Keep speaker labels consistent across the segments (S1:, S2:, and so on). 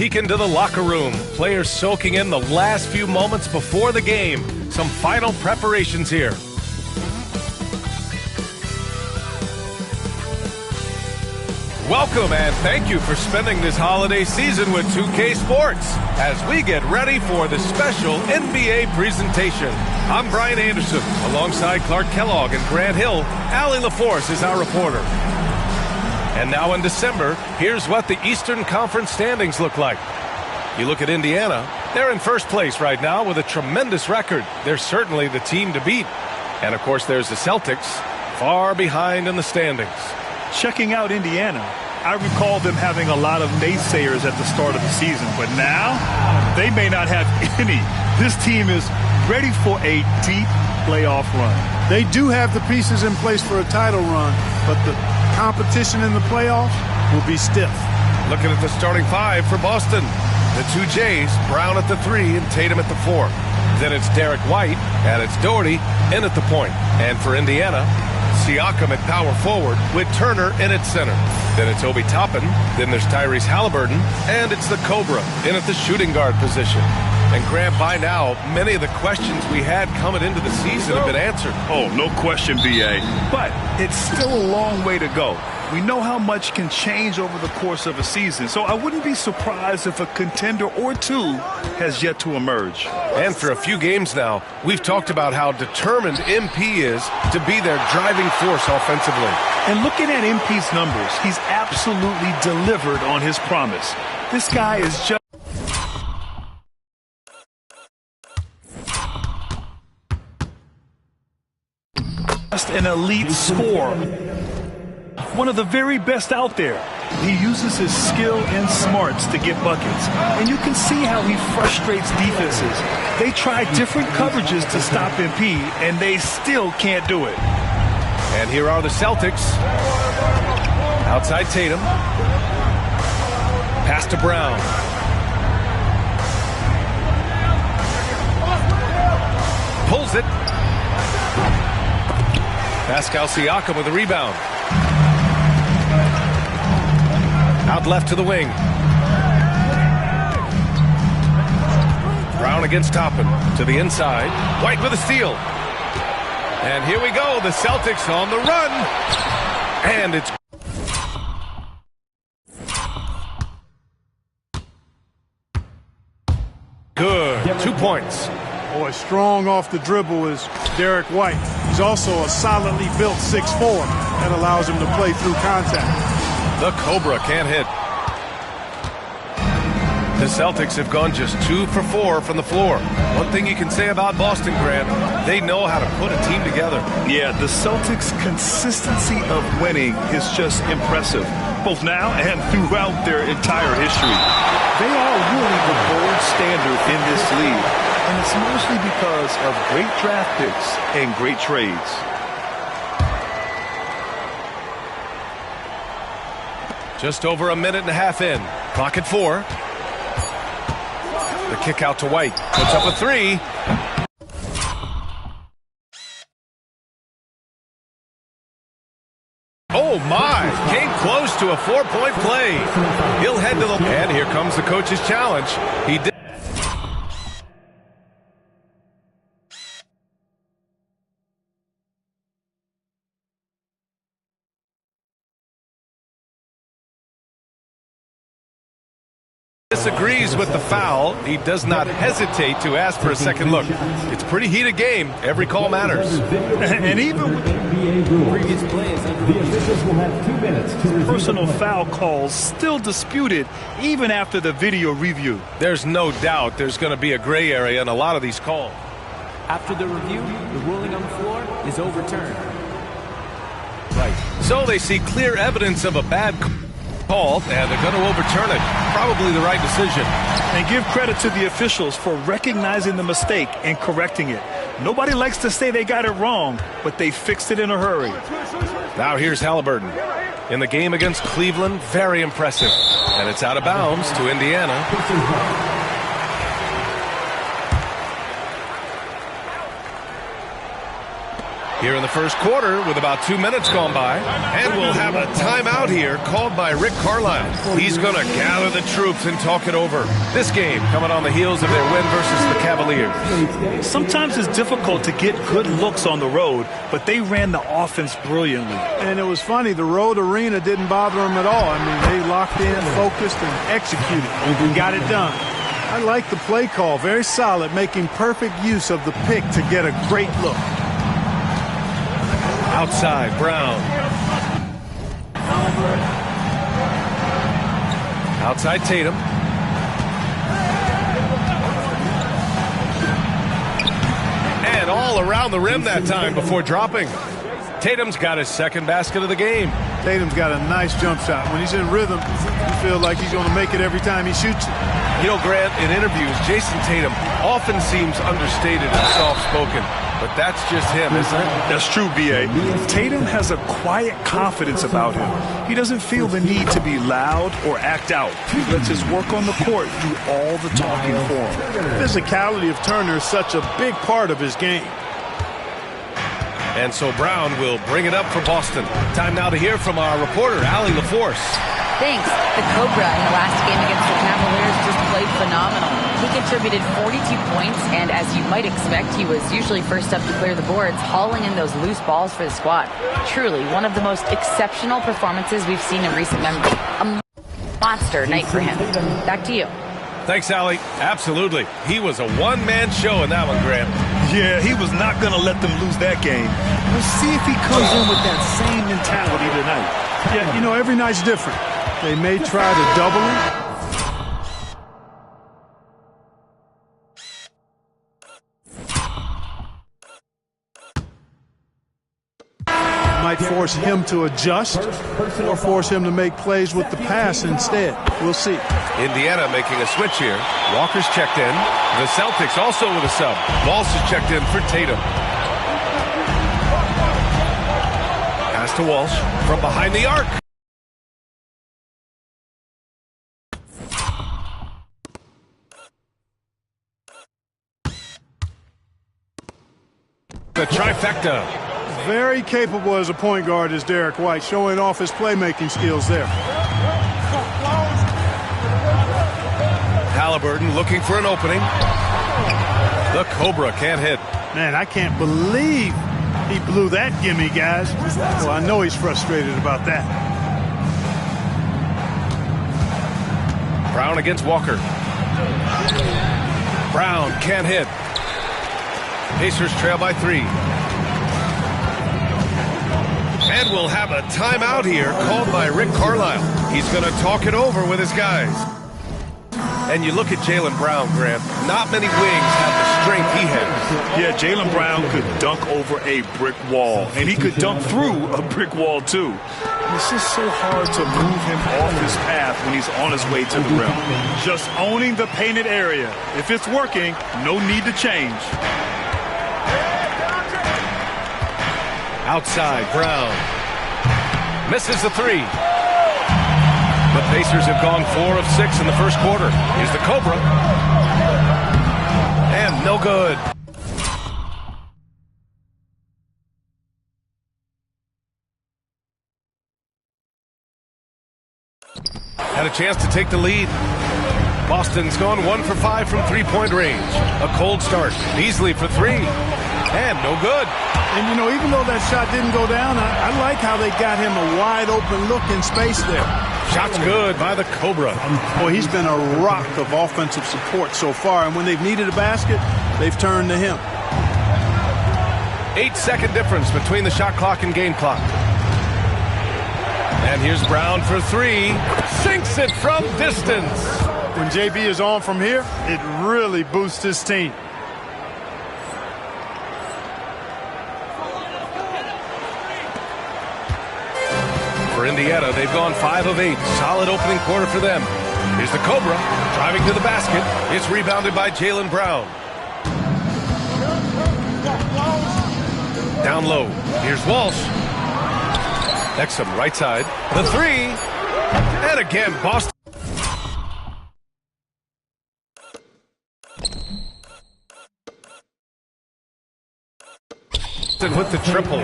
S1: peek into the locker room. Players soaking in the last few moments before the game. Some final preparations here. Welcome and thank you for spending this holiday season with 2K Sports as we get ready for the special NBA presentation. I'm Brian Anderson. Alongside Clark Kellogg and Grant Hill, Allie LaForce is our reporter. And now in December, here's what the Eastern Conference standings look like. You look at Indiana, they're in first place right now with a tremendous record. They're certainly the team to beat. And of course, there's the Celtics, far behind in the standings.
S2: Checking out Indiana, I recall them having a lot of naysayers at the start of the season, but now they may not have any. This team is ready for a deep playoff run.
S3: They do have the pieces in place for a title run, but the competition in the playoffs will be stiff.
S1: Looking at the starting five for Boston. The two Jays, Brown at the 3 and Tatum at the 4. Then it's Derek White and it's Doherty in at the point. And for Indiana, Siakam at power forward with Turner in at center. Then it's Obi Toppin. Then there's Tyrese Halliburton. And it's the Cobra in at the shooting guard position. And Grant, by now, many of the questions we had coming into the season have been answered.
S2: Oh, no question, B.A. But it's still a long way to go. We know how much can change over the course of a season, so I wouldn't be surprised if a contender or two has yet to emerge.
S1: And for a few games now, we've talked about how determined MP is to be their driving force offensively.
S2: And looking at MP's numbers, he's absolutely delivered on his promise. This guy is just an elite scorer. One of the very best out there. He uses his skill and smarts to get buckets. And you can see how he frustrates defenses. They try different coverages to stop MP, and they still can't do it.
S1: And here are the Celtics. Outside Tatum. Pass to Brown. Pulls it. Pascal Siakam with a rebound. Out left to the wing. Brown against Toppin. To the inside. White with a steal. And here we go. The Celtics on the run. And it's good. 2 points.
S3: Boy, strong off the dribble is Derek White. He's also a solidly built 6'4". That allows him to play through contact.
S1: The Cobra can't hit. The Celtics have gone just 2 for 4 from the floor. One thing you can say about Boston, Grant, they know how to put a team together.
S2: Yeah, the Celtics' consistency of winning is just impressive, both now and throughout their entire history. They are really the gold standard in this league, and it's mostly because of great draft picks and great trades.
S1: Just over a minute and a half in. Clock at 4. The kick out to White. Puts up a 3. Oh, my. Came close to a 4-point play. He'll head to the... And here comes the coach's challenge. He did... disagrees with the foul. He does not hesitate to ask for a second look. It's a pretty heated game. Every call matters.
S2: And even with previous plays, the officials will have 2 minutes to personal foul calls still disputed even after the video review.
S1: There's no doubt there's going to be a gray area in a lot of these calls.
S4: After the review, the ruling on the floor is overturned.
S1: Right. So they see clear evidence of a bad call, and they're going to overturn it. Probably the right decision.
S2: And give credit to the officials for recognizing the mistake and correcting it. Nobody likes to say they got it wrong, but they fixed it in a hurry.
S1: Now here's Halliburton. In the game against Cleveland, very impressive. And it's out of bounds to Indiana. Here in the first quarter with about 2 minutes gone by. And we'll have a timeout here called by Rick Carlisle. He's going to gather the troops and talk it over. This game coming on the heels of their win versus the Cavaliers.
S2: Sometimes it's difficult to get good looks on the road, but they ran the offense brilliantly.
S3: And it was funny, the road arena didn't bother them at all. I mean, they locked in, focused, and executed and got it done. I like the play call. Very solid, making perfect use of the pick to get a great look.
S1: Outside, Brown. Outside, Tatum. And all around the rim that time before dropping. Tatum's got his second basket of the game.
S3: Tatum's got a nice jump shot. When he's in rhythm, you feel like he's going to make it every time he shoots it.
S1: You know, Grant, in interviews, Jason Tatum often seems understated and soft-spoken. But that's just him, isn't it?
S2: That's true, B.A. Tatum has a quiet confidence about him. He doesn't feel the need to be loud or act out. He lets his work on the court do all the talking for him.
S3: The physicality of Turner is such a big part of his game.
S1: And so Brown will bring it up for Boston. Time now to hear from our reporter, Allie LaForce.
S5: Thanks. The Cobra in the last game against the Cavaliers just played phenomenal. He contributed 42 points, and as you might expect, he was usually first up to clear the boards, hauling in those loose balls for the squad. Truly, one of the most exceptional performances we've seen in recent memory. A monster night for him. Back to you.
S1: Thanks, Allie. Absolutely. He was a one-man show in that one, Grant.
S2: Yeah, he was not going to let them lose that game. We'll see if he comes in with that same mentality tonight.
S3: Yeah, you know, every night's different. They may try to double him. Might force him to adjust or force him to make plays with the pass instead. We'll see.
S1: Indiana making a switch here. Walker's checked in. The Celtics also with a sub. Walsh is checked in for Tatum. Pass to Walsh from behind the arc. The trifecta.
S3: Very capable as a point guard is Derek White, showing off his playmaking skills there.
S1: Halliburton looking for an opening. The Cobra can't hit.
S3: Man, I can't believe he blew that gimme, guys. Well, I know he's frustrated about that.
S1: Brown against Walker. Brown can't hit. Pacers trail by 3. And we'll have a timeout here called by Rick Carlisle. He's going to talk it over with his guys. And you look at Jaylen Brown, Grant. Not many wings have the strength he has.
S2: Yeah, Jaylen Brown could dunk over a brick wall. And he could dunk through a brick wall, too. It's just so hard to move him off his path when he's on his way to the rim. Just owning the painted area. If it's working, no need to change.
S1: Outside, Brown. Misses the 3. The Pacers have gone 4 of 6 in the first quarter. Here's the Cobra. And no good. Had a chance to take the lead. Boston's gone 1 for 5 from three-point range. A cold start. Beasley for 3. And no good.
S3: And, you know, even though that shot didn't go down, I like how they got him a wide-open look in space there.
S1: Shot's good by the Cobra.
S3: Boy, he's been a rock of offensive support so far, and when they've needed a basket, they've turned to him.
S1: 8-second difference between the shot clock and game clock. And here's Brown for 3. Sinks it from distance.
S3: When JB is on from here, it really boosts his team.
S1: For Indiana, they've gone 5 of 8. Solid opening quarter for them. Here's the Cobra driving to the basket. It's rebounded by Jaylen Brown. Down low. Here's Walsh. Exum right side. The 3. And again, Boston. with the triple.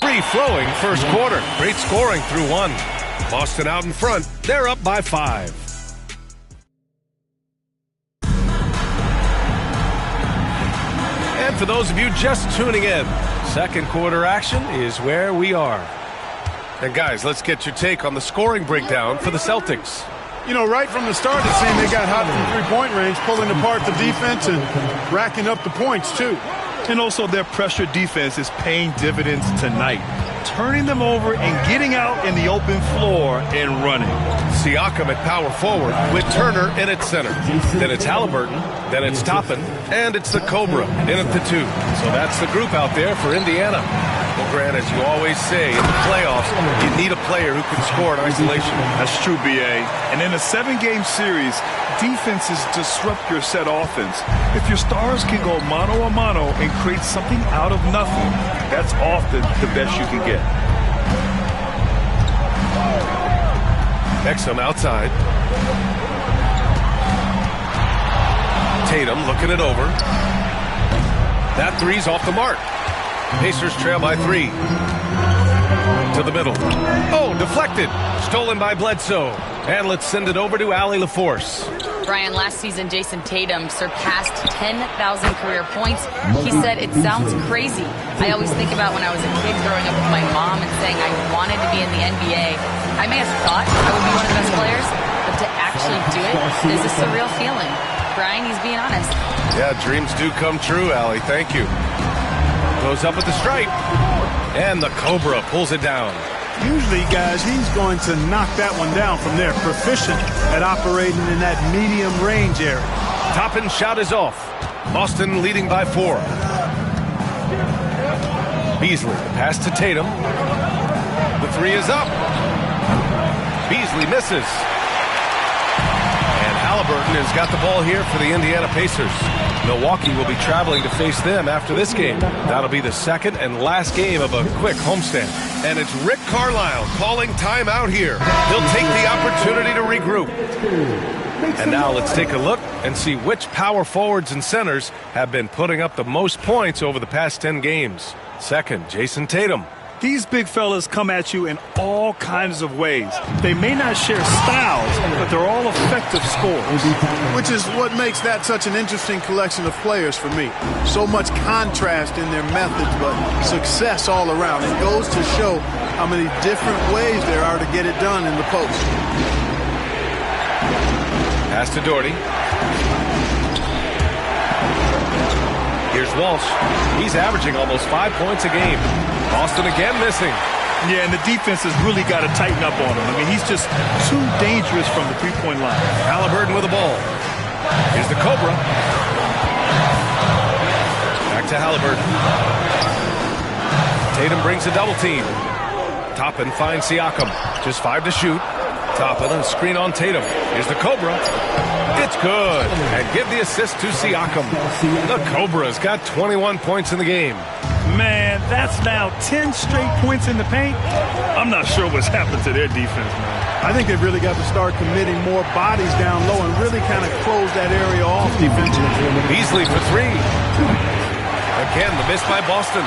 S1: Free-flowing first quarter. Great scoring through one. Boston out in front. They're up by 5. And for those of you just tuning in, second quarter action is where we are. And guys, let's get your take on the scoring breakdown for the Celtics.
S3: You know, right from the start, it seemed they got hot from three-point range, pulling apart the defense and racking up the points, too.
S2: And also their pressure defense is paying dividends tonight, turning them over and getting out in the open floor and running.
S1: Siakam at power forward with Turner in at center. Then it's Halliburton, then it's Toppin, and it's the Cobra in at the 2. So that's the group out there for Indiana. Well, Grant, as you always say, in the playoffs, you need a player who can score in isolation.
S2: That's true, B.A. And in a 7-game series, defenses disrupt your set offense. If your stars can go mano-a-mano and create something out of nothing, that's often the best you can get.
S1: Exum outside. Tatum looking it over. That three's off the mark. Pacers trail by 3. To the middle. Oh, deflected. Stolen by Bledsoe. And let's send it over to Allie LaForce.
S5: Brian, last season, Jason Tatum surpassed 10,000 career points. He said, it sounds crazy. I always think about when I was a kid growing up with my mom and saying I wanted to be in the NBA. I may have thought I would be one of the best players, but to actually do it is a surreal feeling. Brian, he's being honest.
S1: Yeah, dreams do come true, Allie. Thank you. Goes up at the stripe. And the Cobra pulls it down.
S3: Usually, guys, he's going to knock that one down from there. Proficient at operating in that medium range area.
S1: Toppin shot is off. Boston leading by 4. Beasley, pass to Tatum. The 3 is up. Beasley misses. And Halliburton has got the ball here for the Indiana Pacers. Milwaukee will be traveling to face them after this game. That'll be the second and last game of a quick homestand. And it's Rick Carlisle calling timeout here. He'll take the opportunity to regroup. And now let's take a look and see which power forwards and centers have been putting up the most points over the past 10 games. Second, Jason Tatum.
S2: These big fellas come at you in all kinds of ways. They may not share styles, but they're all effective scorers.
S3: Which is what makes that such an interesting collection of players for me. So much contrast in their methods, but success all around. It goes to show how many different ways there are to get it done in the post.
S1: Pass to Doherty. Here's Walsh. He's averaging almost 5 points a game. Boston again missing.
S2: Yeah, and the defense has really got to tighten up on him. I mean, he's just too dangerous from the three-point line.
S1: Halliburton with the ball. Here's the Cobra. Back to Halliburton. Tatum brings a double team. Toppin finds Siakam. Just 5 to shoot. Toppin and screen on Tatum. Here's the Cobra. It's good. And give the assist to Siakam. The Cobra's got 21 points in the game.
S2: Man, that's now 10 straight points in the paint. I'm not sure what's happened to their defense, man.
S3: I think they've really got to start committing more bodies down low and really kind of close that area off defensively.
S1: Beasley for 3. Again, the miss by Boston.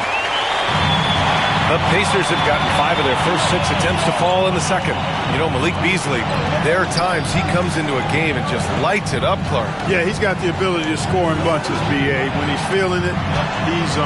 S1: The Pacers have gotten 5 of their first 6 attempts to fall in the second. You know, Malik Beasley, there are times he comes into a game and just lights it up, Clark.
S3: Yeah, he's got the ability to score in bunches, B.A. When he's feeling it, he's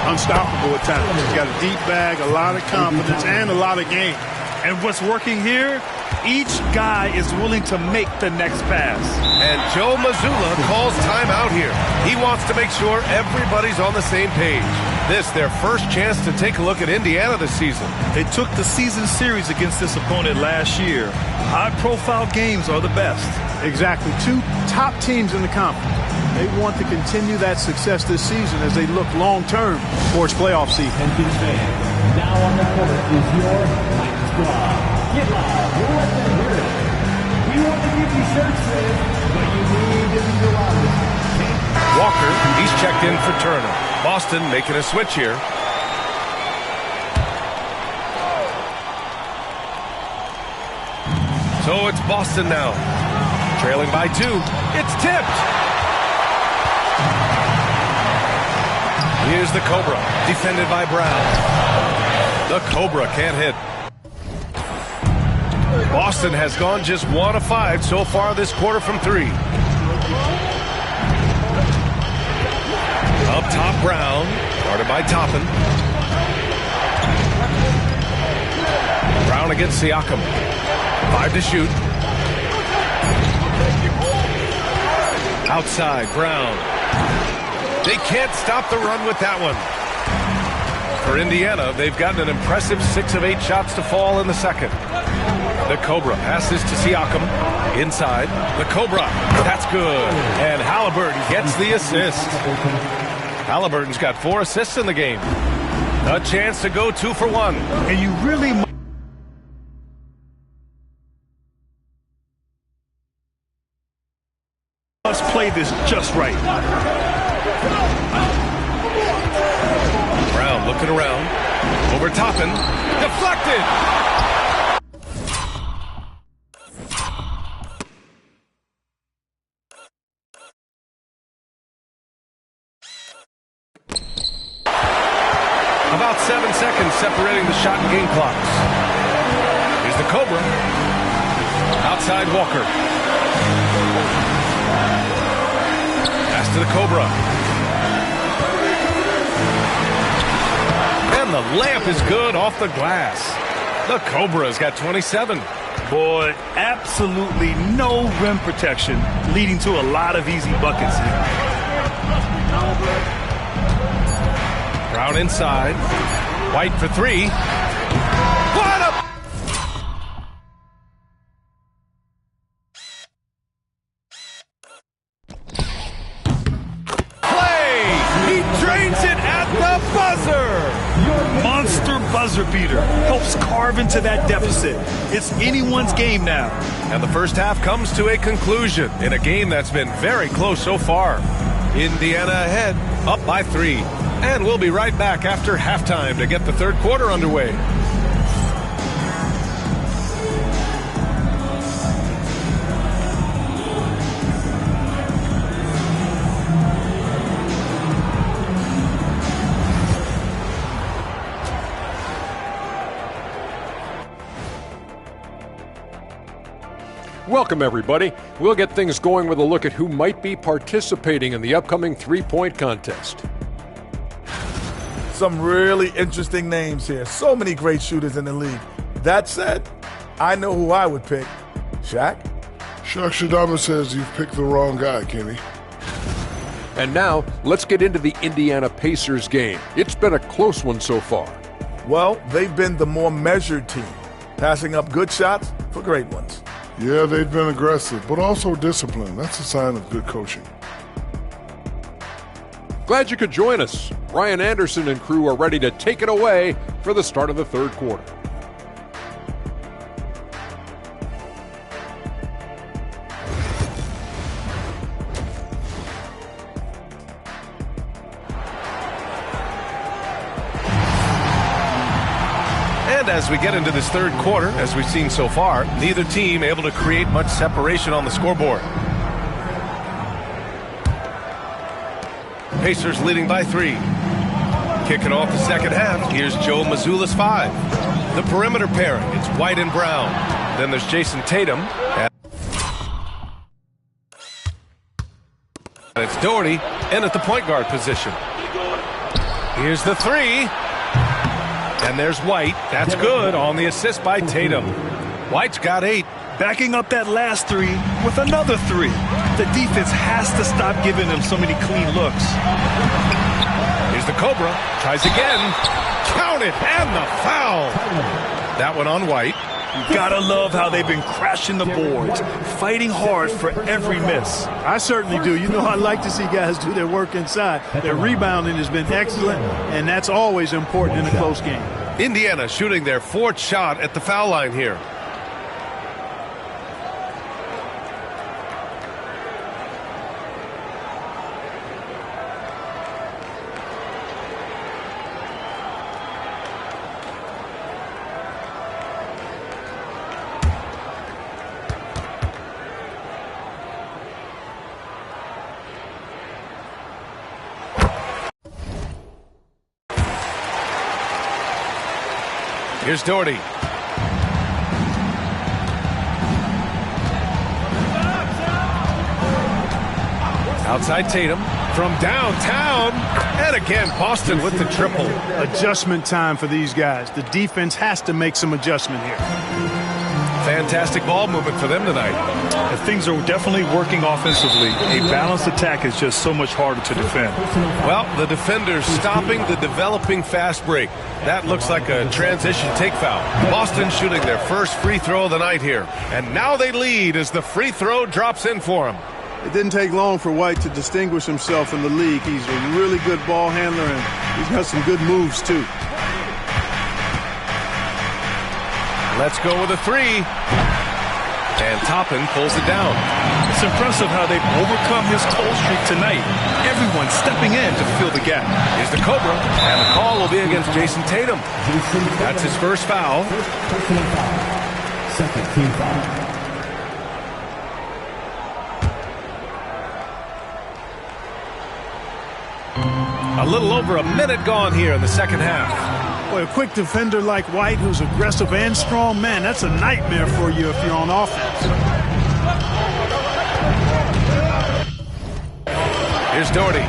S3: unstoppable at times. He's got a deep bag, a lot of confidence, and a lot of game.
S2: And what's working here, each guy is willing to make the next pass.
S1: And Joe Mazzulla calls timeout here. He wants to make sure everybody's on the same page. This, their first chance to take a look at Indiana this season.
S2: They took the season series against this opponent last year. High-profile games are the best.
S3: Exactly. 2 top teams in the conference. They want to continue that success this season as they look long-term towards playoff season.
S6: Now on the court is your Titans squad. Get live. Let them hear it. We want to
S1: Walker, he's checked in for Turner. Boston making a switch here. So it's Boston now. Trailing by 2. It's tipped. Here's the Cobra, defended by Brown. The Cobra can't hit. Boston has gone just 1 of 5 so far this quarter from 3. Up top, Brown, guarded by Toppin. Brown against Siakam. 5 to shoot. Outside, Brown. They can't stop the run with that one. For Indiana, they've gotten an impressive 6 of 8 shots to fall in the second. The Cobra passes to Siakam. Inside, the Cobra. That's good. And Halliburton gets the assist. Halliburton's got 4 assists in the game. A chance to go 2 for 1.
S2: And you really must play this just right.
S1: Brown looking around. Over Toppin. Deflected. About 7 seconds separating the shot and game clocks. Here's the Cobra. Outside Walker. Pass to the Cobra. And the layup is good off the glass. The Cobra's got 27.
S2: Boy, absolutely no rim protection, leading to a lot of easy buckets here.
S1: Brown inside. White for 3. What a play! He drains it at the buzzer!
S2: Monster buzzer beater helps carve into that deficit. It's anyone's game now.
S1: And the first half comes to a conclusion in a game that's been very close so far. Indiana ahead, up by 3. And we'll be right back after halftime to get the third quarter underway.
S7: Welcome, everybody. We'll get things going with a look at who might be participating in the upcoming three-point contest.
S8: Some really interesting names here. So many great shooters in the league. That said, I know who I would pick. Shaq?
S9: Shaq Shadama says you've picked the wrong guy, Kenny.
S7: And now, let's get into the Indiana Pacers game. It's been a close one so far.
S8: Well, they've been the more measured team, passing up good shots for great ones.
S9: Yeah, they've been aggressive, but also disciplined. That's a sign of good coaching.
S7: Glad you could join us. Ryan Anderson and crew are ready to take it away for the start of the third quarter.
S1: And as we get into this third quarter, as we've seen so far, neither team able to create much separation on the scoreboard. Pacers leading by 3. Kicking off the second half, here's Joe Mazzulla's 5. The perimeter pairing, it's White and Brown. Then there's Jason Tatum. And it's Doherty in at the point guard position. Here's the 3. And there's White. That's good on the assist by Tatum. White's got 8.
S2: Backing up that last 3 with another 3. The defense has to stop giving them so many clean looks.
S1: Here's the Cobra. Tries again. Count it. And the foul. That one on White.
S2: You gotta love how they've been crashing the boards, fighting hard for every miss.
S3: I certainly do. You know, I like to see guys do their work inside. Their rebounding has been excellent, and that's always important in a close game.
S1: Indiana shooting their 4th shot at the foul line here. Here's Doherty. Outside Tatum from downtown. And again, Boston with the triple.
S3: Adjustment time for these guys. The defense has to make some adjustment here.
S1: Fantastic ball movement for them tonight.
S2: And things are definitely working offensively. A balanced attack is just so much harder to defend.
S1: Well, the defenders stopping the developing fast break. That looks like a transition take foul. Boston shooting their first free throw of the night here. And now they lead as the free throw drops in for them.
S3: It didn't take long for White to distinguish himself in the league. He's a really good ball handler, and he's got some good moves, too.
S1: Let's go with a three. And Toppin pulls it down.
S2: It's impressive how they've overcome his cold streak tonight. Everyone stepping in to fill the gap.
S1: Here's the Cobra, and the call will be against Jason Tatum. That's his first foul.
S6: Second team foul.
S1: A little over a minute gone here in the second half.
S3: Boy, a quick defender like White who's aggressive and strong, man, that's a nightmare for you if you're on offense.
S1: Here's Doherty.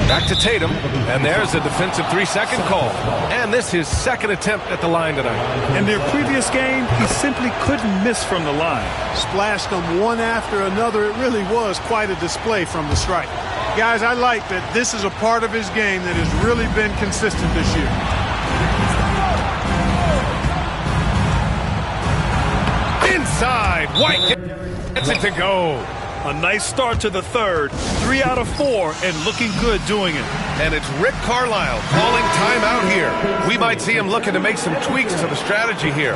S1: Back to Tatum, and there's a defensive 3-second call. And this is his second attempt at the line tonight.
S2: In their previous game, he simply couldn't miss from the line.
S3: Splashed them one after another. It really was quite a display from the stripe. Guys, I like that this is a part of his game that has really been consistent this year.
S1: Inside, White gets it to go.
S2: A nice start to the third. 3 out of 4 and looking good doing it.
S1: And it's Rick Carlisle calling timeout here. We might see him looking to make some tweaks to the strategy here.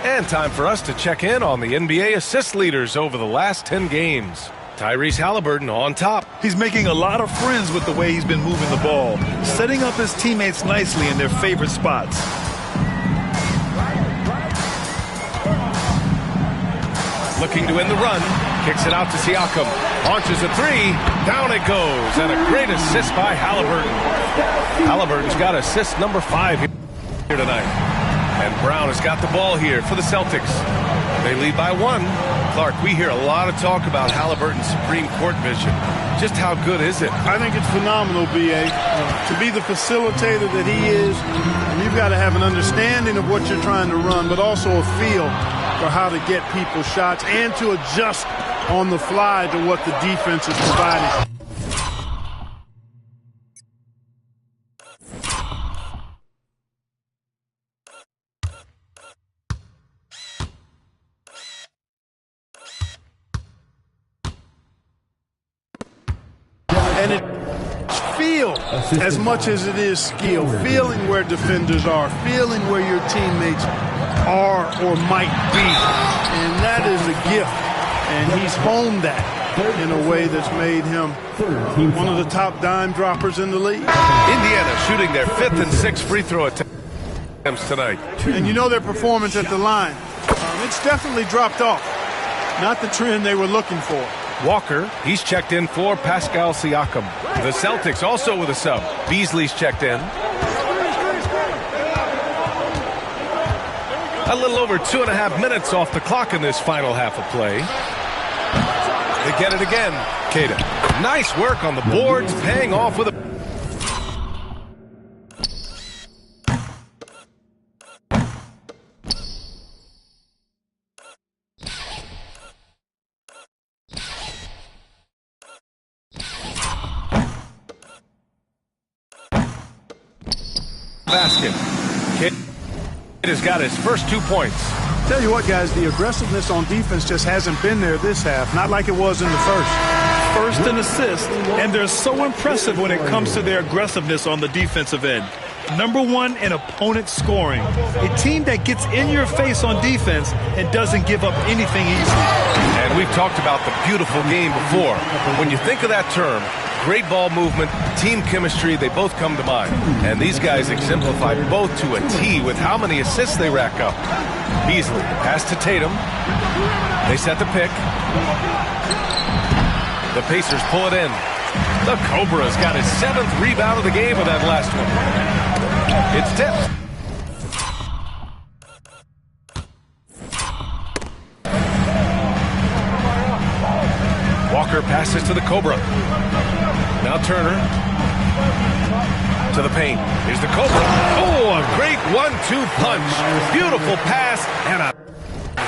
S1: And time for us to check in on the NBA assist leaders over the last 10 games. Tyrese Halliburton on top.
S2: He's making a lot of friends with the way he's been moving the ball, setting up his teammates nicely in their favorite spots.
S1: Looking to win the run. Kicks it out to Siakam. Launches a three. Down it goes. And a great assist by Halliburton. Halliburton's got assist number 5 here tonight. And Brown has got the ball here for the Celtics. They lead by 1. Clark, we hear a lot of talk about Halliburton's supreme court vision. Just how good is it?
S3: I think it's phenomenal, B.A. To be the facilitator that he is, you've got to have an understanding of what you're trying to run, but also a feel for how to get people shots and to adjust on the fly to what the defense is providing. And it's feel as much as it is skill. Feeling where defenders are, feeling where your teammates are or might be. And that is a gift. And he's honed that in a way that's made him one of the top dime droppers in the league.
S1: Indiana shooting their 5th and 6th free throw attempts tonight.
S3: And you know their performance at the line. It's definitely dropped off. Not the trend they were looking for.
S1: Walker, he's checked in for Pascal Siakam. The Celtics also with a sub. Beasley's checked in. A little over 2.5 minutes off the clock in this final half of play. They get it again. Cada. Nice work on the boards, paying off with a... basket. Kid has got his first 2 points.
S3: Tell you what, guys, the aggressiveness on defense just hasn't been there this half. Not like it was in the first.
S2: First in assists, and they're so impressive when it comes to their aggressiveness on the defensive end. Number 1 in opponent scoring. A team that gets in your face on defense and doesn't give up anything easily.
S1: And we've talked about the beautiful game before. When you think of that term, great ball movement, team chemistry, they both come to mind. And these guys exemplify both to a T with how many assists they rack up. Beasley, pass to Tatum. They set the pick. The Pacers pull it in. The Cobra's got his 7th rebound of the game with that last one. It's tipped. Walker passes to the Cobra. Now Turner to the paint. Here's the Cobra. Oh, a great 1-2 punch. Beautiful pass and a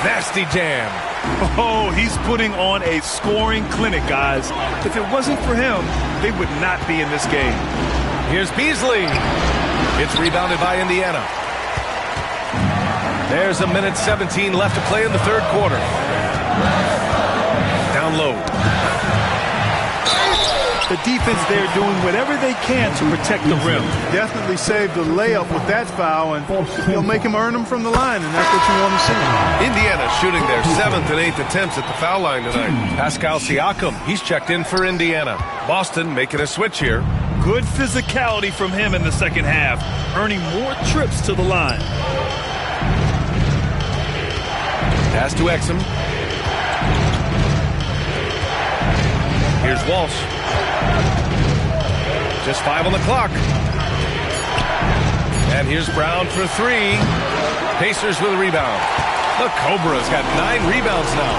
S1: nasty jam.
S2: Oh, he's putting on a scoring clinic, guys. If it wasn't for him, they would not be in this game.
S1: Here's Beasley. It's rebounded by Indiana. There's a minute 17 left to play in the third quarter. Down low.
S2: The defense there doing whatever they can to protect the rim.
S3: Definitely saved the layup with that foul, and he'll make him earn them from the line, and that's what you want to see.
S1: Indiana shooting their 7th and 8th attempts at the foul line tonight. Pascal Siakam, he's checked in for Indiana. Boston making a switch here.
S2: Good physicality from him in the second half, earning more trips to the line.
S1: Pass to Exum. Here's Walsh. Just 5 on the clock. And here's Brown for 3. Pacers with a rebound. The Cobra's got 9 rebounds now.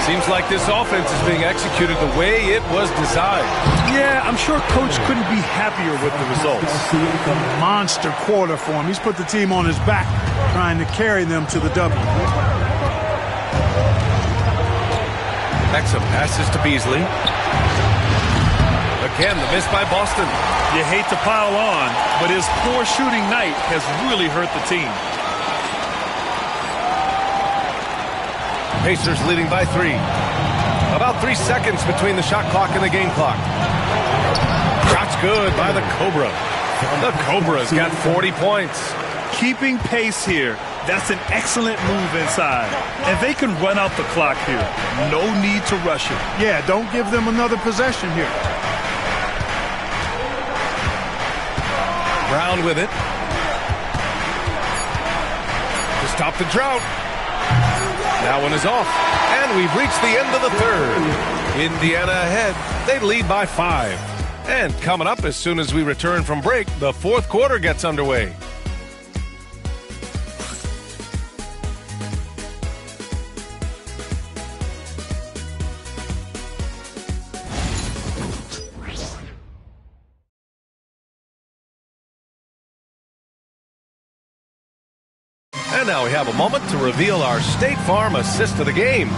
S1: Seems like this offense is being executed the way it was designed.
S2: Yeah, I'm sure Coach couldn't be happier with the results.
S3: A monster quarter for him. He's put the team on his back, trying to carry them to the W.
S1: Exum passes to Beasley. Again, the miss by Boston.
S2: You hate to pile on, but his poor shooting night has really hurt the team.
S1: Pacers leading by 3. About 3 seconds between the shot clock and the game clock. Shot's good by the Cobra. The Cobra's got 40 points.
S2: Keeping pace here. That's an excellent move inside. And they can run out the clock here. No need to rush it.
S3: Yeah, don't give them another possession here.
S1: Brown with it. To stop the drought. That one is off. And we've reached the end of the third. Indiana ahead. They lead by 5. And coming up as soon as we return from break, the fourth quarter gets underway. And now we have a moment to reveal our State Farm assist of the game.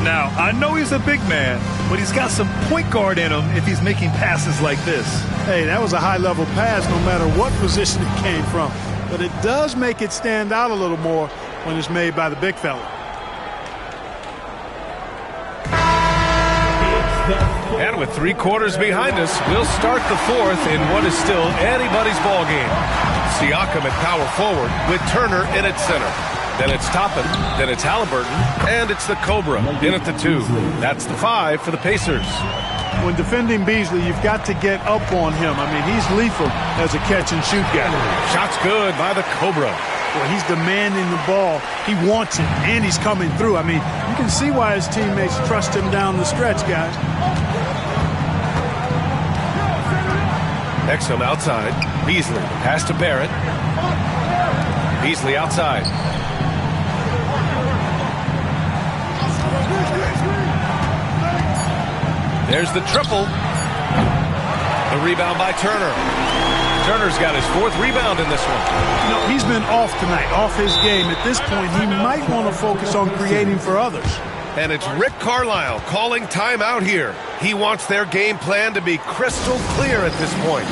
S2: Now, I know he's a big man, but he's got some point guard in him if he's making passes like this.
S3: Hey, that was a high-level pass no matter what position it came from. But it does make it stand out a little more when it's made by the big fella.
S1: And with 3 quarters behind us, we'll start the fourth in what is still anybody's ball game. Siakam at power forward with Turner in at center. Then it's Toppin, then it's Halliburton, and it's the Cobra in at the 2. That's the 5 for the Pacers.
S3: When defending Beasley, you've got to get up on him. I mean, he's lethal as a catch-and-shoot guy.
S1: Shot's good by the Cobra.
S3: Well, he's demanding the ball. He wants it, and he's coming through. I mean, you can see why his teammates trust him down the stretch, guys.
S1: Exum outside. Beasley. Pass to Barrett. Beasley outside. There's the triple. The rebound by Turner. Turner's got his 4th rebound in this one.
S3: You know, he's been off tonight, off his game. At this point, he might want to focus on creating for others.
S1: And it's Rick Carlisle calling timeout here. He wants their game plan to be crystal clear at this point.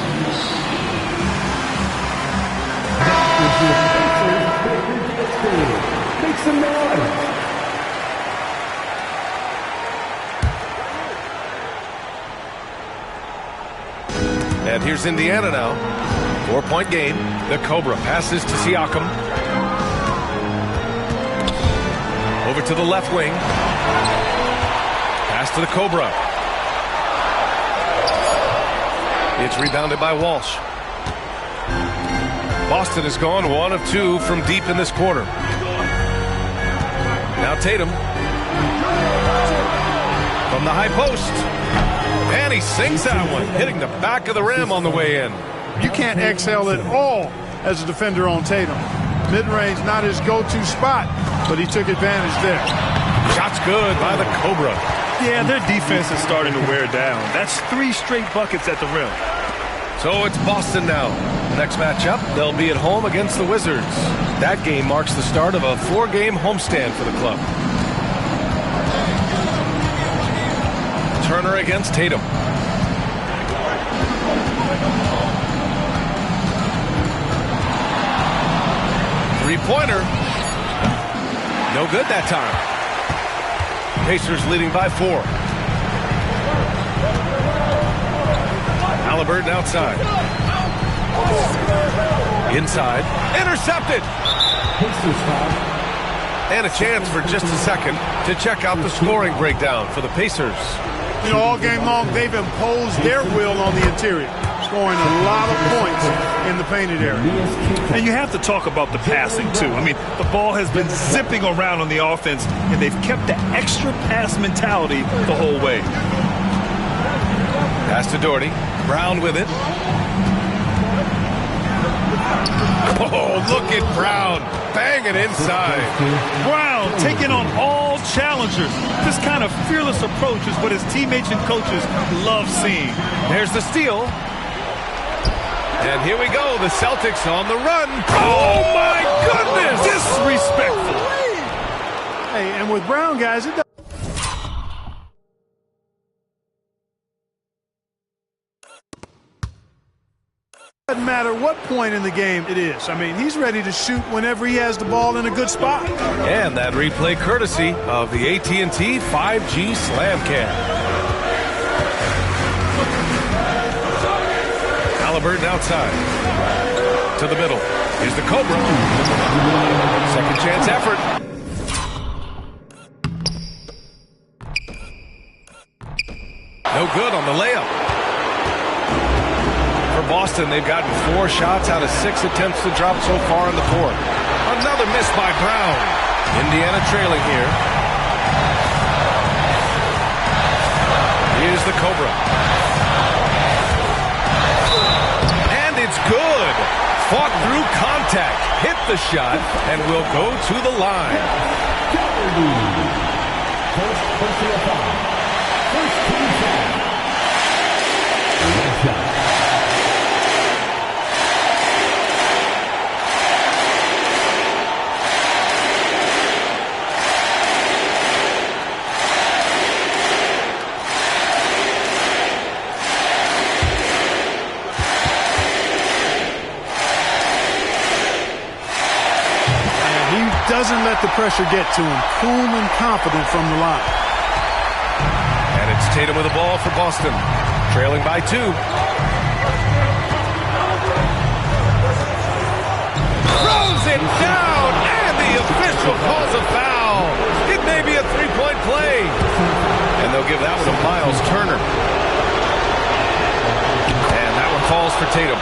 S6: Make some noise.
S1: And here's Indiana now. 4-point game. The Cobra passes to Siakam. Over to the left wing. Pass to the Cobra. It's rebounded by Walsh. Boston has gone 1 of 2 from deep in this quarter. Now Tatum. From the high post. And he sinks that one, hitting the back of the rim on the way in.
S3: You can't exhale at all as a defender on Tatum. Mid-range, not his go-to spot, but he took advantage there.
S1: Shot's good by the Cobra.
S2: Yeah, their defense is starting to wear down. That's 3 straight buckets at the rim.
S1: So it's Boston now. Next matchup, they'll be at home against the Wizards. That game marks the start of a 4-game homestand for the club. Turner against Tatum. Three-pointer. No good that time. Pacers leading by 4. Halliburton outside. Inside. Intercepted. And a chance for just a second to check out the scoring breakdown for the Pacers.
S3: You know, all game long, they've imposed their will on the interior, scoring a lot of points in the painted area.
S2: And you have to talk about the passing, too. I mean, the ball has been zipping around on the offense, and they've kept the extra pass mentality the whole way.
S1: Pass to Doherty. Brown with it. Oh, look at Brown. Bang it inside.
S2: Brown taking on all challengers. This kind of fearless approach is what his teammates and coaches love seeing.
S1: There's the steal. And here we go. The Celtics on the run. Oh, my goodness.
S2: Disrespectful.
S3: Hey, and with Brown, guys, it doesn't matter what point in the game it is. I mean, he's ready to shoot whenever he has the ball in a good spot.
S1: And that replay courtesy of the AT&T 5G Slam Cam. Halliburton outside. To the middle. Here's the Cobra. Second chance effort. No good on the layup. For Boston, they've gotten 4 shots out of 6 attempts to drop so far in the fourth. Another miss by Brown. Indiana trailing here. Here's the Cobra. And it's good. Fought through contact. Hit the shot and will go to the line.
S3: Doesn't let the pressure get to him. Cool and confident from the line.
S1: And it's Tatum with the ball for Boston. Trailing by 2. Throws it down, and the official calls a foul. It may be a 3-point play. And they'll give that one to Miles Turner. And that one falls for Tatum.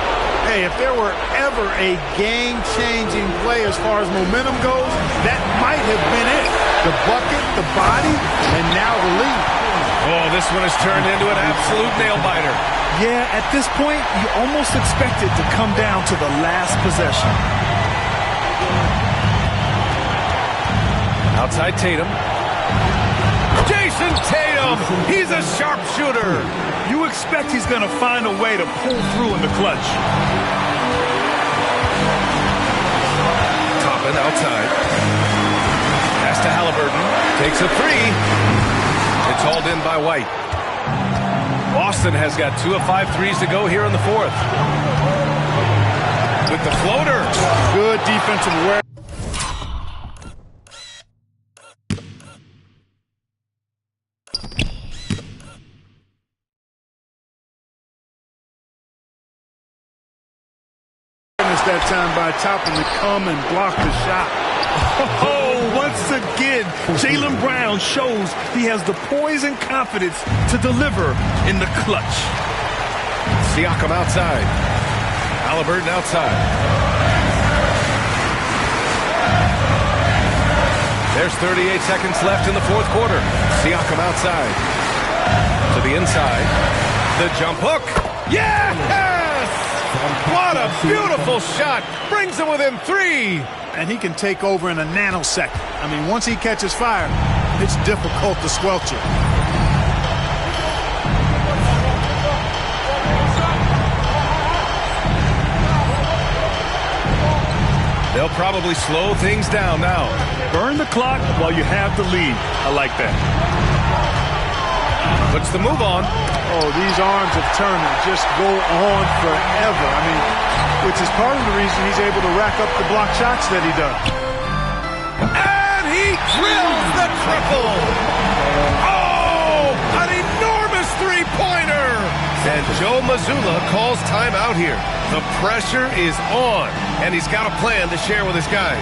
S3: Hey, if there were ever a game-changing play as far as momentum goes, that might have been it. The bucket, the body, and now the lead.
S1: Oh, this one has turned into an absolute nail-biter.
S2: Yeah, at this point, you almost expect it to come down to the last possession.
S1: Outside Tatum. Jason Tatum! He's a sharpshooter!
S2: You expect he's going to find a way to pull through in the clutch.
S1: Toppin outside. Pass to Halliburton. Takes a 3. It's hauled in by White. Boston has got 2 of 5 threes to go here in the fourth. With the floater.
S3: Good defensive awareness. That time by Toppin to come and block the shot.
S2: Oh, once again, Jaylen Brown shows he has the poise and confidence to deliver in the clutch.
S1: Siakam outside. Halliburton outside. There's 38 seconds left in the fourth quarter. Siakam outside. To the inside. The jump hook. Yes! What a beautiful shot. Brings him within 3.
S3: And he can take over in a nanosecond. I mean, once he catches fire, it's difficult to squelch it.
S1: They'll probably slow things down now.
S2: Burn the clock while you have the lead. I like that.
S1: Puts the move on.
S3: Oh, these arms of Turner just go on forever. I mean, which is part of the reason he's able to rack up the block shots that he does.
S1: And he drills the triple. Oh, an enormous three-pointer. And Joe Mazzulla calls timeout here. The pressure is on, and he's got a plan to share with his guys.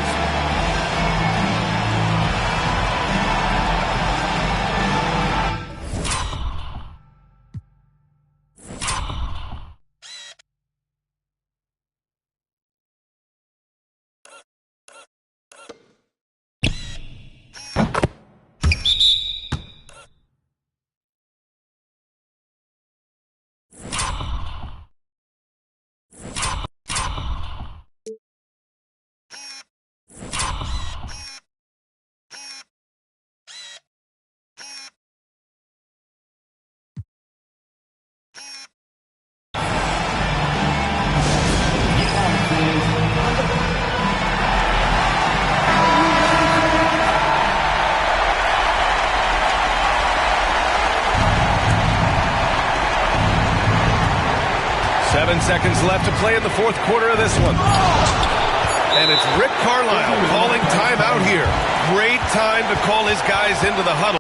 S1: Seconds left to play in the fourth quarter of this one. And it's Rick Carlisle calling timeout here. Great time to call his guys into the huddle.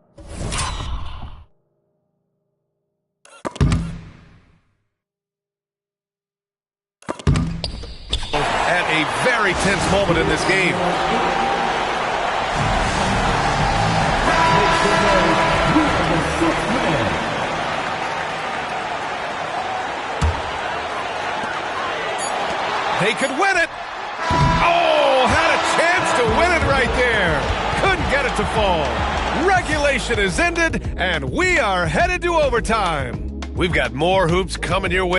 S1: At a very tense moment in this game. They could win it. Oh, had a chance to win it right there. Couldn't get it to fall. Regulation is ended, and we are headed to overtime. We've got more hoops coming your way.